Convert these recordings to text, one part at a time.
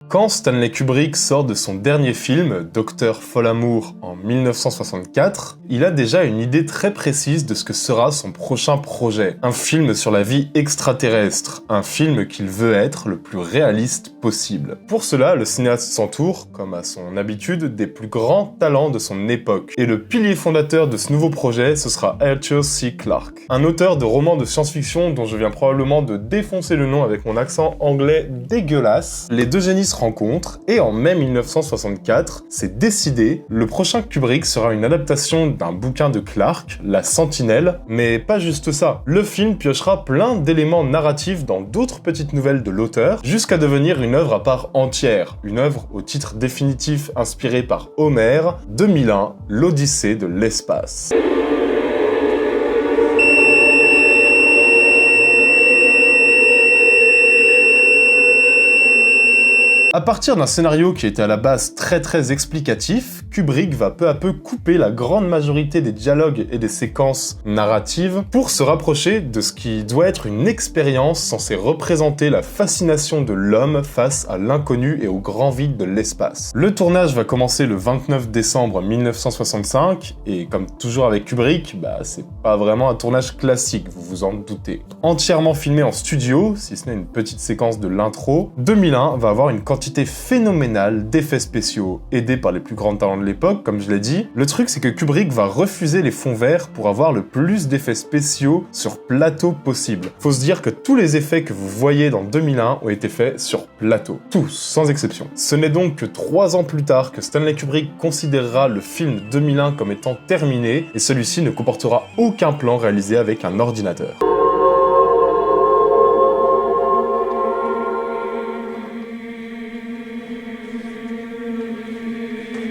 Quand Stanley Kubrick sort de son dernier film, Dr. Folamour, en 1964, il a déjà une idée très précise de ce que sera son prochain projet. Un film sur la vie extraterrestre, un film qu'il veut être le plus réaliste possible. Pour cela, le cinéaste s'entoure, comme à son habitude, des plus grands talents de son époque. Et le pilier fondateur de ce nouveau projet, ce sera Arthur C. Clarke, un auteur de romans de science-fiction dont je viens probablement de défoncer le nom avec mon accent anglais dégueulasse. Les deux génies se rencontrent, et en mai 1964, c'est décidé, le prochain Kubrick sera une adaptation d'un bouquin de Clarke, La Sentinelle, mais pas juste ça. Le film piochera plein d'éléments narratifs dans d'autres petites nouvelles de l'auteur, jusqu'à devenir une œuvre à part entière, une œuvre au titre définitif inspirée par Homère, 2001, l'Odyssée de l'espace. À partir d'un scénario qui était à la base très explicatif, Kubrick va peu à peu couper la grande majorité des dialogues et des séquences narratives pour se rapprocher de ce qui doit être une expérience censée représenter la fascination de l'homme face à l'inconnu et au grand vide de l'espace. Le tournage va commencer le 29 décembre 1965 et comme toujours avec Kubrick, c'est pas vraiment un tournage classique, vous vous en doutez. Entièrement filmé en studio, si ce n'est une petite séquence de l'intro, 2001 va avoir une quantité phénoménale d'effets spéciaux, aidés par les plus grands talents de l'époque, comme je l'ai dit. Le truc, c'est que Kubrick va refuser les fonds verts pour avoir le plus d'effets spéciaux sur plateau possible. Faut se dire que tous les effets que vous voyez dans 2001 ont été faits sur plateau. Tous, sans exception. Ce n'est donc que 3 ans plus tard que Stanley Kubrick considérera le film 2001 comme étant terminé, et celui-ci ne comportera aucun plan réalisé avec un ordinateur.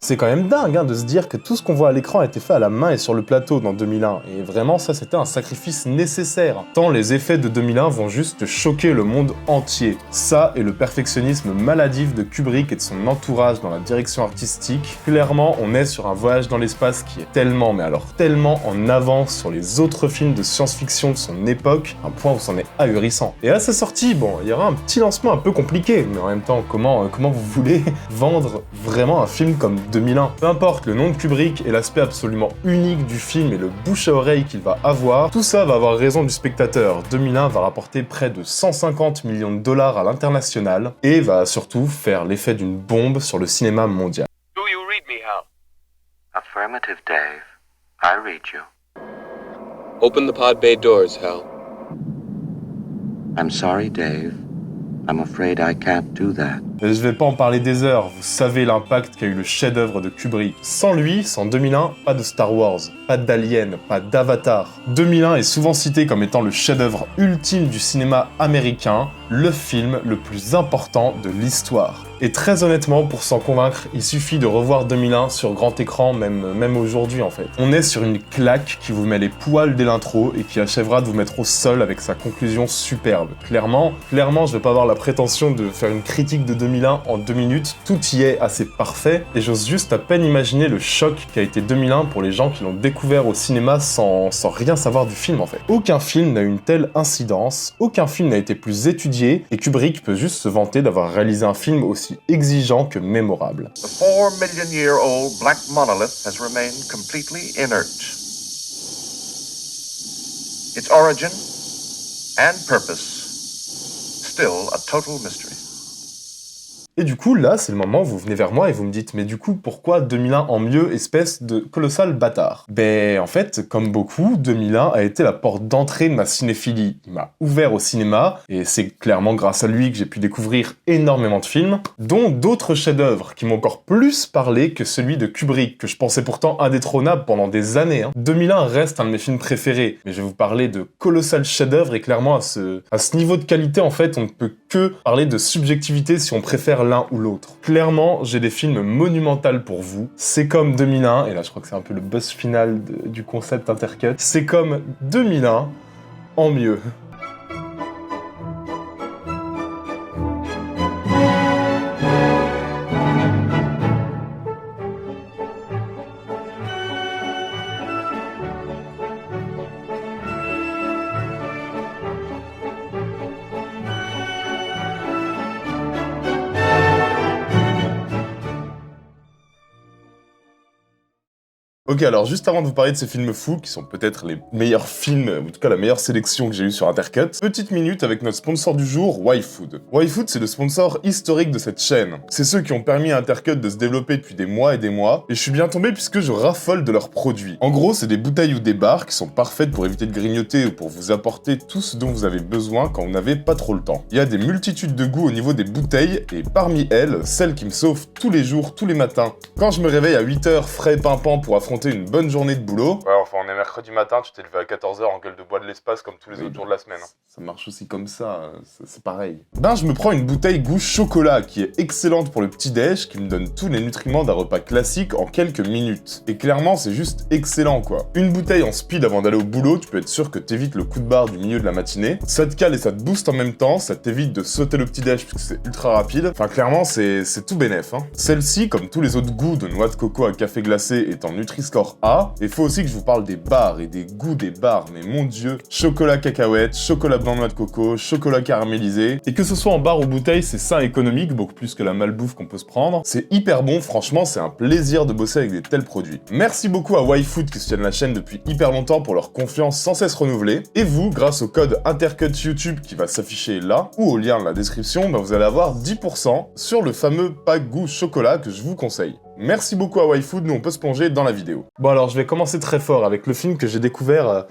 C'est quand même dingue de se dire que tout ce qu'on voit à l'écran a été fait à la main et sur le plateau dans 2001, et vraiment ça c'était un sacrifice nécessaire, tant les effets de 2001 vont juste choquer le monde entier. Ça et le perfectionnisme maladif de Kubrick et de son entourage dans la direction artistique, clairement on est sur un voyage dans l'espace qui est tellement, mais alors tellement en avance sur les autres films de science-fiction de son époque, un point où c'en est ahurissant. Et à sa sortie, il y aura un petit lancement un peu compliqué, mais en même temps, comment vous voulez vendre vraiment un film comme 2001. Peu importe le nom de Kubrick et l'aspect absolument unique du film et le bouche à oreille qu'il va avoir, tout ça va avoir raison du spectateur. 2001 va rapporter près de 150 millions de dollars à l'international et va surtout faire l'effet d'une bombe sur le cinéma mondial. Do you read me, Hal? Affirmative, Dave. I read you. Open the pod bay doors, Hal. I'm sorry, Dave. I'm afraid I can't do that. Et je vais pas en parler des heures, vous savez l'impact qu'a eu le chef-d'œuvre de Kubrick. Sans lui, sans 2001, pas de Star Wars, pas d'Alien, pas d'Avatar. 2001 est souvent cité comme étant le chef-d'œuvre ultime du cinéma américain, le film le plus important de l'histoire. Et très honnêtement, pour s'en convaincre, il suffit de revoir 2001 sur grand écran, même aujourd'hui en fait. On est sur une claque qui vous met les poils dès l'intro et qui achèvera de vous mettre au sol avec sa conclusion superbe. Clairement, je vais pas avoir la prétention de faire une critique de 2001 en 2 minutes, tout y est assez parfait, et j'ose juste à peine imaginer le choc qu'a été 2001 pour les gens qui l'ont découvert au cinéma sans rien savoir du film en fait. Aucun film n'a eu une telle incidence, aucun film n'a été plus étudié, et Kubrick peut juste se vanter d'avoir réalisé un film aussi exigeant que mémorable. The 4 million-year-old black monolith has remained completely inert. Its origin and purpose still a total mystery. Et du coup, là, c'est le moment où vous venez vers moi et vous me dites « Mais du coup, pourquoi 2001 en mieux, espèce de colossal bâtard ?» En fait, comme beaucoup, 2001 a été la porte d'entrée de ma cinéphilie. Il m'a ouvert au cinéma, et c'est clairement grâce à lui que j'ai pu découvrir énormément de films, dont d'autres chefs-d'œuvre qui m'ont encore plus parlé que celui de Kubrick, que je pensais pourtant indétrônable pendant des années. 2001 reste un de mes films préférés, mais je vais vous parler de colossal chef-d'œuvre, et clairement, à ce niveau de qualité, en fait, on ne peut que parler de subjectivité si on préfère l'un ou l'autre. Clairement, j'ai des films monumentaux pour vous. C'est comme 2001, et là je crois que c'est un peu le buzz final du concept Intercut, c'est comme 2001 en mieux. Ok, alors juste avant de vous parler de ces films fous, qui sont peut-être les meilleurs films, ou en tout cas la meilleure sélection que j'ai eue sur Intercut, petite minute avec notre sponsor du jour, YFood. YFood, c'est le sponsor historique de cette chaîne. C'est ceux qui ont permis à Intercut de se développer depuis des mois et je suis bien tombé puisque je raffole de leurs produits. En gros, c'est des bouteilles ou des barres qui sont parfaites pour éviter de grignoter ou pour vous apporter tout ce dont vous avez besoin quand vous n'avez pas trop le temps. Il y a des multitudes de goûts au niveau des bouteilles, et parmi elles, celle qui me sauve tous les jours, tous les matins. Quand je me réveille à 8h frais pimpant pour affronter une bonne journée de boulot. Ouais, enfin, on est mercredi matin, tu t'es levé à 14h en gueule de bois de l'espace comme tous les autres jours de la semaine. Ça marche aussi comme ça, c'est pareil. Ben, je me prends une bouteille goût chocolat qui est excellente pour le petit-déj, qui me donne tous les nutriments d'un repas classique en quelques minutes. Et clairement, c'est juste excellent, quoi. Une bouteille en speed avant d'aller au boulot, tu peux être sûr que t'évites le coup de barre du milieu de la matinée. Ça te cale et ça te booste en même temps, ça t'évite de sauter le petit-déj puisque c'est ultra rapide. Enfin, clairement, c'est tout bénef, hein. Celle-ci, comme tous les autres goûts de noix de coco à café glacé, est en Nutri-Score A. Et faut aussi que je vous parle des bars et des goûts des bars, mais mon dieu, chocolat cacahuète, chocolat blanc noix de coco, chocolat caramélisé. Et que ce soit en bar ou bouteille, c'est sain et économique, beaucoup plus que la malbouffe qu'on peut se prendre. C'est hyper bon, franchement, c'est un plaisir de bosser avec des tels produits. Merci beaucoup à YFood qui soutiennent la chaîne depuis hyper longtemps pour leur confiance sans cesse renouvelée. Et vous, grâce au code Intercut YouTube qui va s'afficher là, ou au lien dans la description, vous allez avoir 10% sur le fameux pack goût chocolat que je vous conseille. Merci beaucoup à YFood, nous on peut se plonger dans la vidéo. Bon alors je vais commencer très fort avec le film que j'ai découvert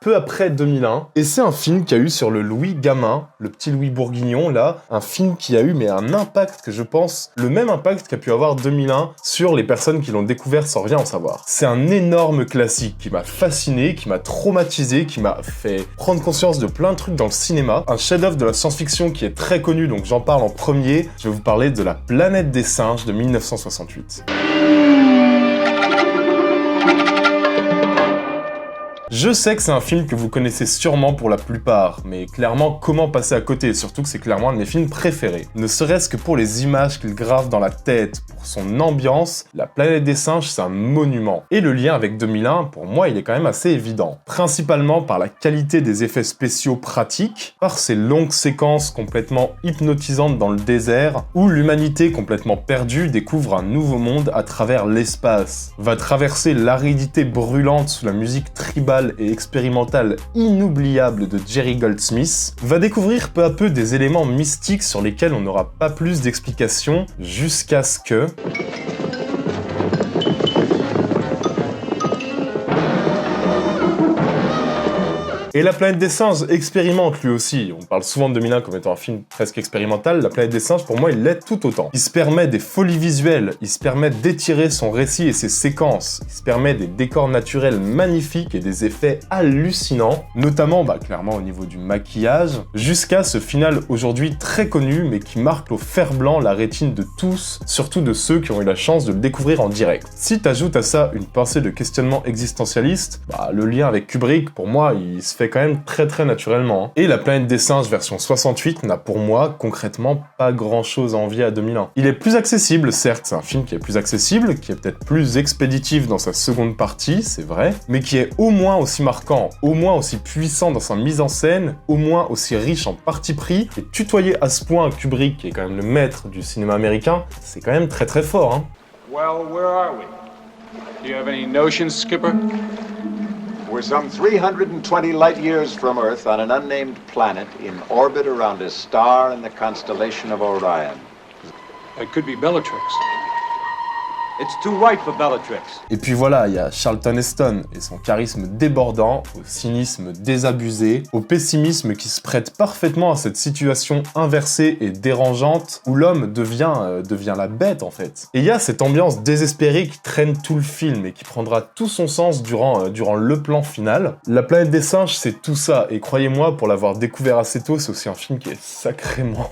peu après 2001. Et c'est un film qui a eu sur le Louis gamin, le petit Louis Bourguignon là, un film qui a eu mais un impact que je pense, le même impact qu'a pu avoir 2001 sur les personnes qui l'ont découvert sans rien en savoir. C'est un énorme classique qui m'a fasciné, qui m'a traumatisé, qui m'a fait prendre conscience de plein de trucs dans le cinéma. Un chef-d'œuvre de la science-fiction qui est très connu, donc j'en parle en premier. Je vais vous parler de La Planète des Singes de 1968. Je sais que c'est un film que vous connaissez sûrement pour la plupart, mais clairement, comment passer à côté? Surtout que c'est clairement un de mes films préférés. Ne serait-ce que pour les images qu'il grave dans la tête, pour son ambiance, La Planète des Singes, c'est un monument. Et le lien avec 2001, pour moi, il est quand même assez évident. Principalement par la qualité des effets spéciaux pratiques, par ces longues séquences complètement hypnotisantes dans le désert, où l'humanité complètement perdue découvre un nouveau monde à travers l'espace, va traverser l'aridité brûlante sous la musique tribale et expérimentale inoubliable de Jerry Goldsmith, va découvrir peu à peu des éléments mystiques sur lesquels on n'aura pas plus d'explications jusqu'à ce que... Et La Planète des Singes expérimente lui aussi. On parle souvent de 2001 comme étant un film presque expérimental. La Planète des Singes, pour moi, il l'est tout autant. Il se permet des folies visuelles, il se permet d'étirer son récit et ses séquences, il se permet des décors naturels magnifiques et des effets hallucinants, notamment, clairement au niveau du maquillage, jusqu'à ce final aujourd'hui très connu, mais qui marque au fer blanc la rétine de tous, surtout de ceux qui ont eu la chance de le découvrir en direct. Si t'ajoutes à ça une pensée de questionnement existentialiste, le lien avec Kubrick, pour moi, il se fait quand même très naturellement. Et La Planète des Singes version 68 n'a pour moi concrètement pas grand chose à envier à 2001. Il est plus accessible, certes, c'est un film qui est plus accessible, qui est peut-être plus expéditif dans sa seconde partie, c'est vrai, mais qui est au moins aussi marquant, au moins aussi puissant dans sa mise en scène, au moins aussi riche en parti pris, et tutoyer à ce point Kubrick, qui est quand même le maître du cinéma américain, c'est quand même très fort, hein. Well, where are we? Do you have any notions, Skipper? We're some 320 light years from Earth on an unnamed planet in orbit around a star in the constellation of Orion. It could be Bellatrix. It's too white for Bellatrix. Et puis voilà, il y a Charlton Heston et son charisme débordant, au cynisme désabusé, au pessimisme qui se prête parfaitement à cette situation inversée et dérangeante où l'homme devient la bête en fait. Et il y a cette ambiance désespérée qui traîne tout le film et qui prendra tout son sens durant le plan final. La Planète des Singes, c'est tout ça, et croyez-moi, pour l'avoir découvert assez tôt, c'est aussi un film qui est sacrément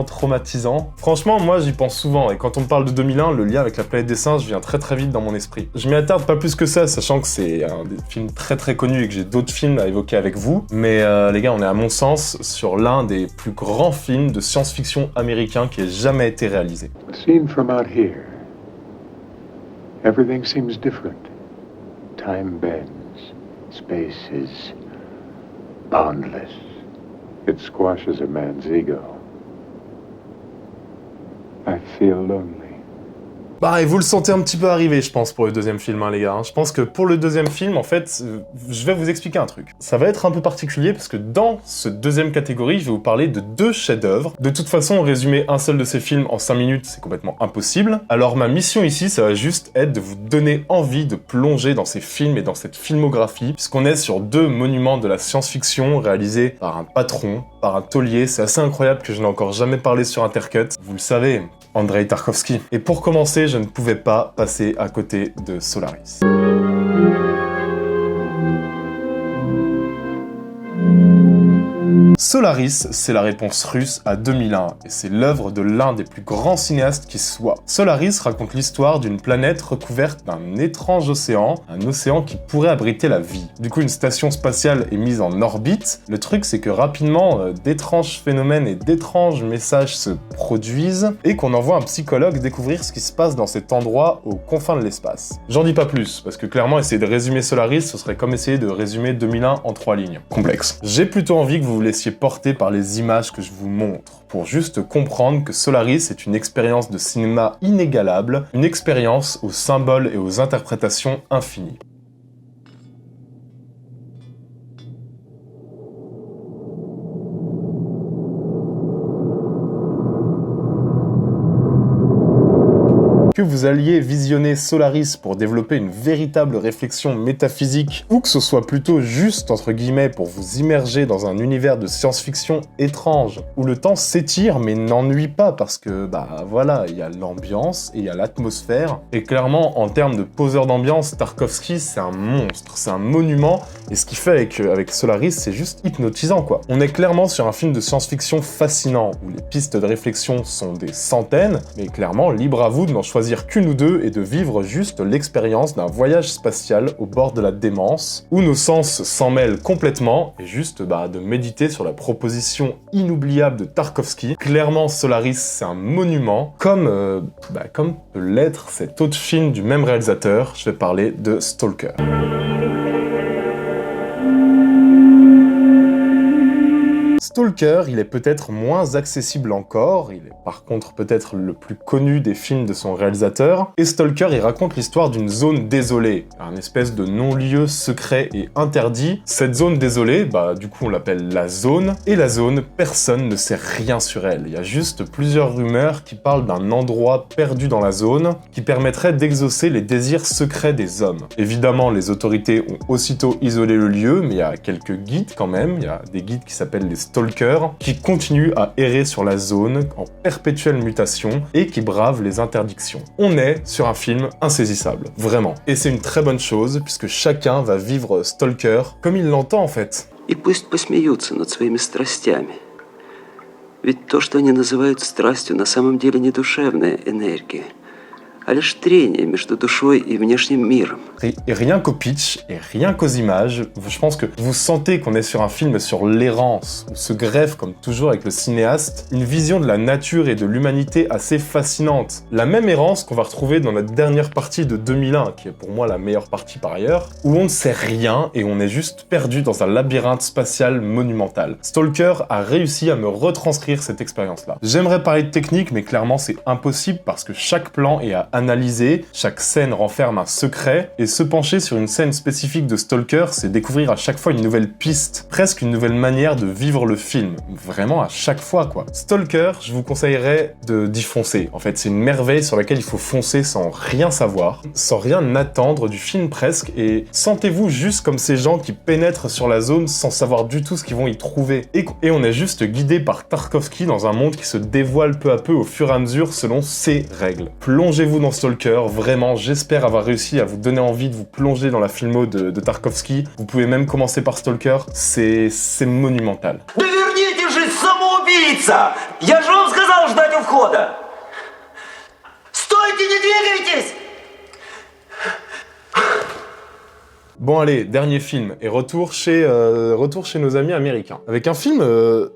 traumatisant. Franchement, moi j'y pense souvent, et quand on me parle de 2001, le lien avec La Planète des Singes vient très vite dans mon esprit. Je m'y attarde pas plus que ça, sachant que c'est un des films très connus et que j'ai d'autres films à évoquer avec vous, mais les gars, on est à mon sens sur l'un des plus grands films de science-fiction américain qui ait jamais été réalisé. Seen from out here, everything seems different. Time bends, space is boundless. It squashes a man's ego. I feel lonely. Bah, et vous le sentez un petit peu arriver, je pense, pour le deuxième film, hein, les gars. Je pense que pour le deuxième film, en fait, je vais vous expliquer un truc. Ça va être un peu particulier, parce que dans ce deuxième catégorie, je vais vous parler de 2 chefs-d'œuvre. De toute façon, résumer un seul de ces films en 5 minutes, c'est complètement impossible. Alors ma mission ici, ça va juste être de vous donner envie de plonger dans ces films et dans cette filmographie, puisqu'on est sur 2 monuments de la science-fiction réalisés par un patron, par un taulier. C'est assez incroyable que je n'ai encore jamais parlé sur Intercut. Vous le savez, Andrei Tarkovsky. Et pour commencer, je ne pouvais pas passer à côté de Solaris. Solaris, c'est la réponse russe à 2001, et c'est l'œuvre de l'un des plus grands cinéastes qui soit. Solaris raconte l'histoire d'une planète recouverte d'un étrange océan, un océan qui pourrait abriter la vie. Du coup, une station spatiale est mise en orbite. Le truc, c'est que rapidement, d'étranges phénomènes et d'étranges messages se produisent, et qu'on envoie un psychologue découvrir ce qui se passe dans cet endroit aux confins de l'espace. J'en dis pas plus, parce que clairement, essayer de résumer Solaris, ce serait comme essayer de résumer 2001 en 3 lignes. Complexe. J'ai plutôt envie que vous vous laissiez porté par les images que je vous montre, pour juste comprendre que Solaris est une expérience de cinéma inégalable, une expérience aux symboles et aux interprétations infinies. Que vous alliez visionner Solaris pour développer une véritable réflexion métaphysique, ou que ce soit plutôt juste, entre guillemets, pour vous immerger dans un univers de science-fiction étrange, où le temps s'étire mais n'ennuie pas, parce que, bah voilà, il y a l'ambiance et il y a l'atmosphère, et clairement, en termes de poseur d'ambiance, Tarkovsky, c'est un monstre, c'est un monument, et ce qu'il fait avec Solaris, c'est juste hypnotisant, quoi. On est clairement sur un film de science-fiction fascinant, où les pistes de réflexion sont des centaines, mais clairement, libre à vous de n'en choisir qu'une ou 2 et de vivre juste l'expérience d'un voyage spatial au bord de la démence, où nos sens s'en mêlent complètement, et juste de méditer sur la proposition inoubliable de Tarkovsky. Clairement, Solaris, c'est un monument, comme peut l'être cet autre film du même réalisateur. Je vais parler de Stalker. Stalker, il est peut-être moins accessible encore, il est par contre peut-être le plus connu des films de son réalisateur, et Stalker, il raconte l'histoire d'une zone désolée, un espèce de non-lieu secret et interdit. Cette zone désolée, du coup on l'appelle la zone, et la zone, personne ne sait rien sur elle. Il y a juste plusieurs rumeurs qui parlent d'un endroit perdu dans la zone, qui permettrait d'exaucer les désirs secrets des hommes. Évidemment, les autorités ont aussitôt isolé le lieu, mais il y a quelques guides quand même, il y a des guides qui s'appellent les Stalkers, qui continuent à errer sur la zone en perpétuelle mutation et qui bravent les interdictions. On est sur un film insaisissable, vraiment. Et c'est une très bonne chose, puisque chacun va vivre Stalker comme il l'entend en fait. И пусть посмеются над своими страстями. Ведь то, что они называют страстью, на самом деле не душевная энергия, а лишь трение между душой и внешним миром. Et rien qu'au pitch, et rien qu'aux images, je pense que vous sentez qu'on est sur un film sur l'errance, où se greffe, comme toujours avec le cinéaste, une vision de la nature et de l'humanité assez fascinante. La même errance qu'on va retrouver dans notre dernière partie de 2001, qui est pour moi la meilleure partie par ailleurs, où on ne sait rien et on est juste perdu dans un labyrinthe spatial monumental. Stalker a réussi à me retranscrire cette expérience-là. J'aimerais parler de technique, mais clairement c'est impossible parce que chaque plan est à analyser, chaque scène renferme un secret, et se pencher sur une scène spécifique de Stalker, c'est découvrir à chaque fois une nouvelle piste, presque une nouvelle manière de vivre le film. Vraiment à chaque fois, quoi. Stalker, je vous conseillerais d'y foncer. En fait, c'est une merveille sur laquelle il faut foncer sans rien savoir, sans rien attendre du film presque, et sentez-vous juste comme ces gens qui pénètrent sur la zone sans savoir du tout ce qu'ils vont y trouver. Et on est juste guidé par Tarkovsky dans un monde qui se dévoile peu à peu au fur et à mesure selon ses règles. Plongez-vous dans Stalker, vraiment, j'espère avoir réussi à vous donner envie de vous plonger dans la filmo de Tarkovsky. Vous pouvez même commencer par Stalker, c'est monumental. Да верните же, самоубийца! Я же вам сказал ждать у входа! Стойте, не двигайтесь! Bon allez, dernier film, et retour chez nos amis américains. Avec un film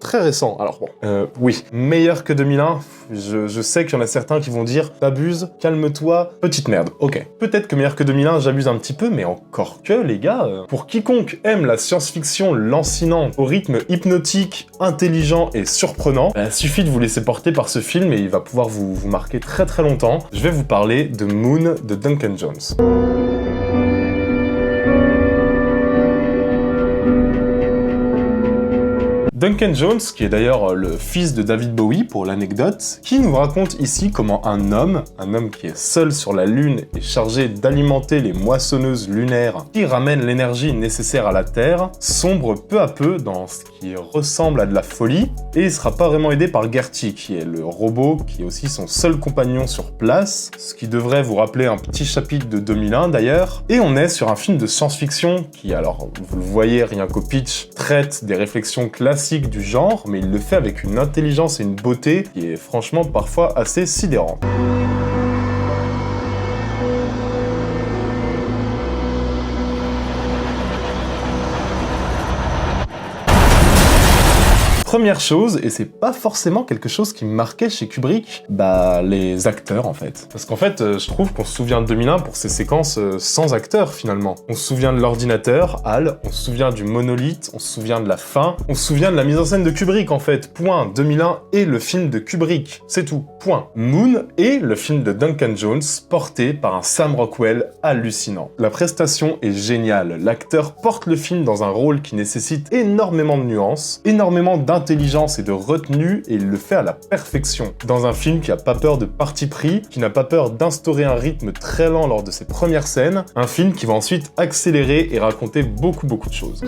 très récent. Alors bon, oui, meilleur que 2001, je sais qu'il y en a certains qui vont dire « T'abuses, calme-toi, petite merde ». Ok, peut-être que meilleur que 2001, j'abuse un petit peu, mais encore que, les gars, pour quiconque aime la science-fiction lancinante, au rythme hypnotique, intelligent et surprenant, suffit de vous laisser porter par ce film et il va pouvoir vous marquer très très longtemps. Je vais vous parler de Moon de Duncan Jones. Duncan Jones, qui est d'ailleurs le fils de David Bowie pour l'anecdote, qui nous raconte ici comment un homme qui est seul sur la Lune et chargé d'alimenter les moissonneuses lunaires qui ramènent l'énergie nécessaire à la Terre, sombre peu à peu dans ce qui ressemble à de la folie, et il sera pas vraiment aidé par Gertie, qui est le robot qui est aussi son seul compagnon sur place, ce qui devrait vous rappeler un petit chapitre de 2001 d'ailleurs, et on est sur un film de science-fiction qui, alors vous le voyez rien qu'au pitch, traite des réflexions classiques du genre, mais il le fait avec une intelligence et une beauté qui est franchement parfois assez sidérante. Première chose, et c'est pas forcément quelque chose qui me marquait chez Kubrick, les acteurs en fait. Parce qu'en fait, je trouve qu'on se souvient de 2001 pour ces séquences sans acteurs finalement. On se souvient de l'ordinateur, HAL, on se souvient du monolithe, on se souvient de la fin, on se souvient de la mise en scène de Kubrick en fait. Point. 2001 est le film de Kubrick. C'est tout. Point. Moon est le film de Duncan Jones, porté par un Sam Rockwell hallucinant. La prestation est géniale. L'acteur porte le film dans un rôle qui nécessite énormément de nuances, énormément d'intelligence et de retenue, et il le fait à la perfection. Dans un film qui n'a pas peur de parti pris, qui n'a pas peur d'instaurer un rythme très lent lors de ses premières scènes, un film qui va ensuite accélérer et raconter beaucoup de choses.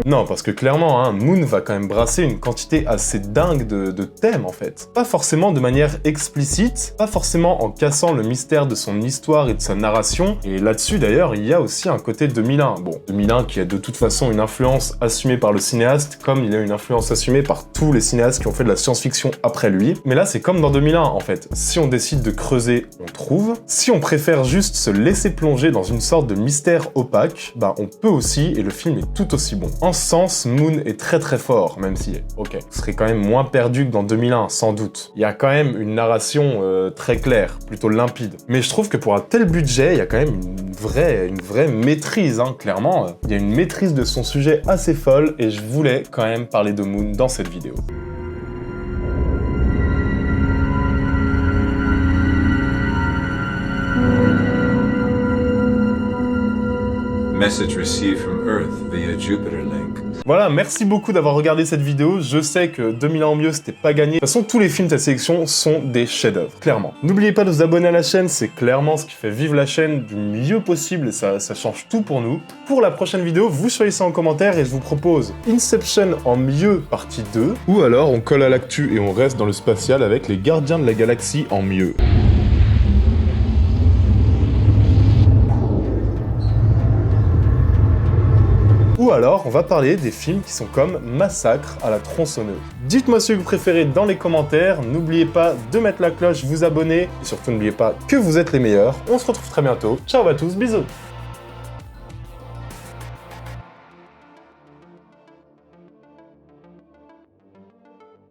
Non, parce que clairement, Moon va quand même brasser une quantité assez dingue de thèmes en fait. Pas forcément de manière explicite, pas forcément en cassant le mystère de son histoire et de sa narration, et là-dessus d'ailleurs, il y a aussi un côté 2001. Bon, 2001 qui a de toute façon une influence assumée par le cinéaste, comme il a une influence assumée par tous les cinéastes qui ont fait de la science-fiction après lui. Mais là, c'est comme dans 2001 en fait. Si on décide de creuser, on trouve. Si on préfère juste se laisser plonger dans une sorte de mystère opaque, on peut aussi, et le film est tout aussi bon. En sens, Moon est très fort, même si, ok, vous serez quand même moins perdu que dans 2001, sans doute. Il y a quand même une narration très claire, plutôt limpide. Mais je trouve que pour un tel budget, il y a quand même une vraie maîtrise, clairement. Il y a une maîtrise de son sujet assez folle, et je voulais quand même parler de Moon dans cette vidéo. Message received from Earth via Jupiter Link. Voilà, merci beaucoup d'avoir regardé cette vidéo. Je sais que 2001 en mieux, c'était pas gagné. De toute façon, tous les films de cette sélection sont des chefs-d'œuvre, clairement. N'oubliez pas de vous abonner à la chaîne, c'est clairement ce qui fait vivre la chaîne du mieux possible et ça change tout pour nous. Pour la prochaine vidéo, vous choisissez en commentaire et je vous propose Inception en mieux partie 2, ou alors on colle à l'actu et on reste dans le spatial avec les Gardiens de la Galaxie en mieux. Ou alors, on va parler des films qui sont comme Massacre à la tronçonneuse. Dites-moi ce que vous préférez dans les commentaires, n'oubliez pas de mettre la cloche, vous abonner, et surtout n'oubliez pas que vous êtes les meilleurs. On se retrouve très bientôt, ciao à tous, bisous.